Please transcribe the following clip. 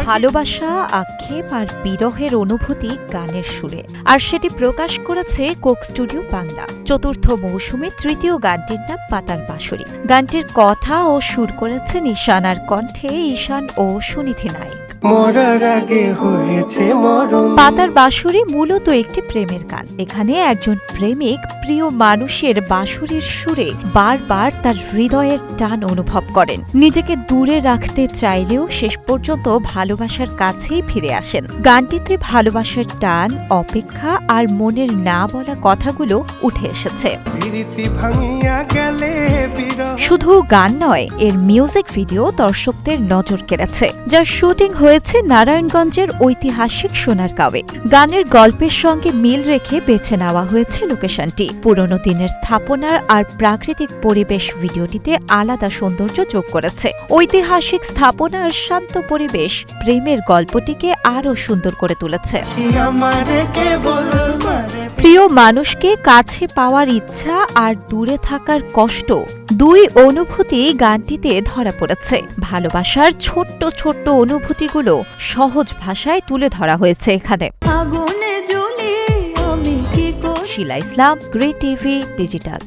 ভালোবাসা, আক্ষেপ আর বিরহের অনুভূতি গানের সুরে, আর সেটি প্রকাশ করেছে কোক স্টুডিও বাংলা। চতুর্থ মৌসুমে তৃতীয় গানটির নাম পাতার বাঁশরী। গানটির কথা ও সুর করেছেন ঈশান, আর কণ্ঠে ঈশান ও সুনিধি নায়েক। পাতার বাঁশরী মূলত একটি প্রেমের গান। এখানে একজন প্রেমিক প্রিয় মানুষের বাঁশরীর সুরে বারবার তার হৃদয়ের টান অনুভব করেন। নিজেকে দূরে রাখতে চাইলেও শেষ পর্যন্ত ভালোবাসার কাছেই ফিরে আসেন। গানটিতে ভালোবাসার টান, অপেক্ষা আর মনের না বলা কথাগুলো উঠে এসেছে। শুধু গান নয়, এর মিউজিক ভিডিও দর্শকদের নজর কেড়েছে, যার শুটিং হয়েছে নারায়ণগঞ্জের ঐতিহাসিক সোনারগাঁওয়ে। গানের গল্পের সঙ্গে মিল রেখে বেছে নেওয়া হয়েছে লোকেশনটি। পুরনো দিনের স্থাপনার আর প্রাকৃতিক পরিবেশ ভিডিওটিতে আলাদা সৌন্দর্য যোগ করেছে। ঐতিহাসিক স্থাপনা আর শান্ত পরিবেশ প্রেমের গল্পটিকে আরও সুন্দর করে তুলেছে। প্রিয় মানুষকে কাছে পাওয়ার ইচ্ছা আর দূরে থাকার কষ্ট, দুই অনুভূতি গানটিতে ধরা পড়েছে। ভালোবাসার ছোট্ট ছোট্ট অনুভূতিগুলো সহজ ভাষায় তুলে ধরা হয়েছে এখানে। শিলা ইসলাম, গ্রেট টিভি ডিজিটাল।